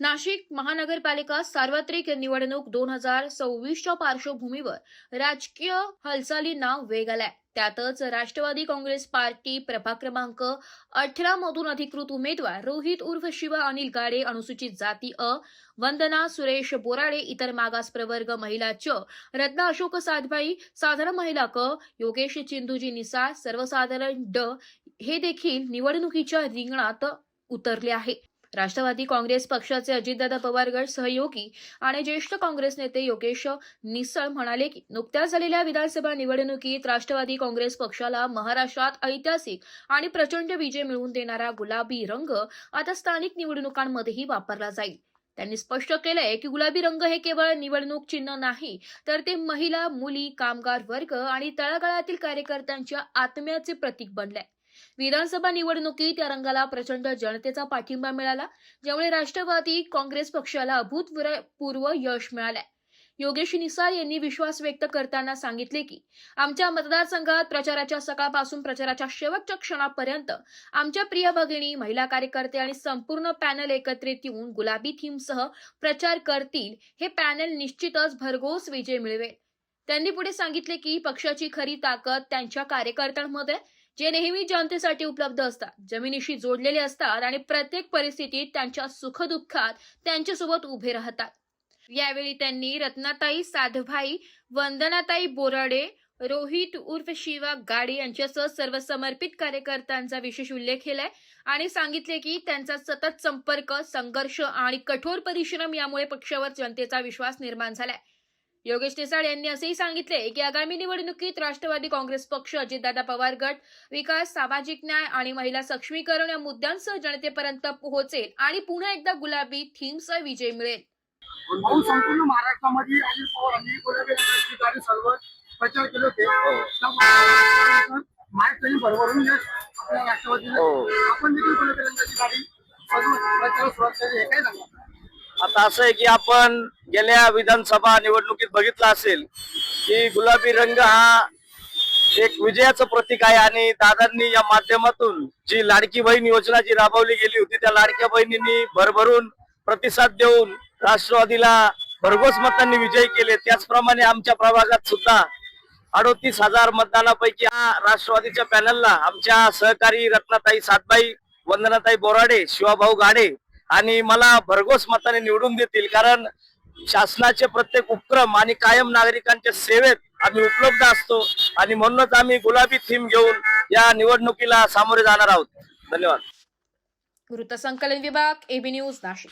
नाशिक महानगरपालिका सार्वत्रिक निवडणूक 2026च्या पार्श्वभूमीवर राजकीय हालचालींना वेग आलाय. त्यातच राष्ट्रवादी काँग्रेस पार्टी प्रभाग क्रमांक 18 मधून अधिकृत उमेदवार रोहित उर्फ शिवा अनिल गाडे, अनुसूचित जाती अ, वंदना सुरेश बोराडे, इतर मागास प्रवर्ग महिला च, रत्ना अशोक सातभाई, साधारण महिला क, योगेश चिंदूजी निसाळ, सर्वसाधारण ड हे देखील निवडणुकीच्या रिंगणात उतरले आहे. राष्ट्रवादी काँग्रेस पक्षाचे अजितदादा पवार गट सहयोगी आणि ज्येष्ठ काँग्रेस नेते योगेश निसळ म्हणाले की नुकत्याच झालेल्या विधानसभा निवडणुकीत राष्ट्रवादी काँग्रेस पक्षाला महाराष्ट्रात ऐतिहासिक आणि प्रचंड विजय मिळवून देणारा गुलाबी रंग आता स्थानिक निवडणुकांमध्येही वापरला जाईल. त्यांनी स्पष्ट केलंय की गुलाबी रंग हे केवळ निवडणूक चिन्ह नाही, तर ते महिला, मुली, कामगार वर्ग आणि तळागाळातील कार्यकर्त्यांच्या आत्म्याचे प्रतीक बनलंय. विधानसभा निवडणुकीत या रंगाला प्रचंड जनतेचा पाठिंबा मिळाला, ज्यामुळे राष्ट्रवादी काँग्रेस पक्षाला अभूतपूर्व यश मिळालंय. योगेश निसाळ यांनी विश्वास व्यक्त करताना सांगितले की आमच्या मतदारसंघात प्रचाराच्या सकाळपासून प्रचाराच्या शेवटच्या क्षणापर्यंत आमच्या प्रिय भगिनी, महिला कार्यकर्ते आणि संपूर्ण पॅनल एकत्रित येऊन गुलाबी थीमसह प्रचार करतील. हे पॅनल निश्चितच भरघोस विजय मिळवेल. त्यांनी पुढे सांगितले की पक्षाची खरी ताकद त्यांच्या कार्यकर्त्यांमध्ये, जे नेहमी जनतेसाठी उपलब्ध असतात, जमिनीशी जोडलेले असतात आणि प्रत्येक परिस्थितीत त्यांच्या सुखदुःखात त्यांच्यासोबत उभे राहतात. यावेळी त्यांनी रत्नाताई साधभाई, वंदनाताई बोराडे, रोहित उर्फ शिवा गाडे यांच्यासह सर्व समर्पित कार्यकर्त्यांचा विशेष उल्लेख केलाय आणि सांगितले की त्यांचा सतत संपर्क, संघर्ष आणि कठोर परिश्रम यामुळे पक्षावर जनतेचा विश्वास निर्माण झालाय. योगेश निसाळ यांनी असेही सांगितले की आगामी निवडणुकीत राष्ट्रवादी काँग्रेस पक्ष, अजितदादा पवार गट, विकास, सामाजिक न्याय आणि महिला सक्षमीकरण या मुद्द्यांसह जनतेपर्यंत पोहोचेल आणि पुन्हा एकदा गुलाबी थीमसह विजय मिळेल. संपूर्ण महाराष्ट्रामध्ये अजित पवार यांनी गुलाबी रंगाची गाडी चालवत प्रचार केले होते. महाराष्ट्राने भरभरून यश आपल्या राष्ट्रवादीला. आपण देखील गुलाबी रंगाची गाडी चालवत प्रचार सुरुवात केली आहे, काय सांगा? आता असं आहे की आपण गेल्या विधानसभा निवडणुकीत बघितलं असेल की गुलाबी रंग हा एक विजयाचं प्रतीक आहे आणि दादांनी या माध्यमातून जी लाडकी बहीण योजना जी राबवली गेली होती, त्या लाडक्या बहिणींनी भरभरून प्रतिसाद देऊन राष्ट्रवादीला भरघोस मतांनी विजयी केले. त्याचप्रमाणे आमच्या प्रभागात सुद्धा 38,000 मतदानापैकी राष्ट्रवादीच्या पॅनलला आमच्या सहकारी रत्नाताई सातबाई, वंदनाताई बोराडे, शिवाभाऊ गाडे आणि मला भरघोस मताने निवडून देतील. कारण शासनाचे प्रत्येक उपक्रम आणि कायम नागरिकांच्या सेवेत आम्ही उपलब्ध असतो आणि म्हणूनच आम्ही गुलाबी थीम घेऊन या निवडणुकीला सामोरे जाणार आहोत. धन्यवाद. वृत्तसंकलन विभाग, एबी न्यूज, नाशिक.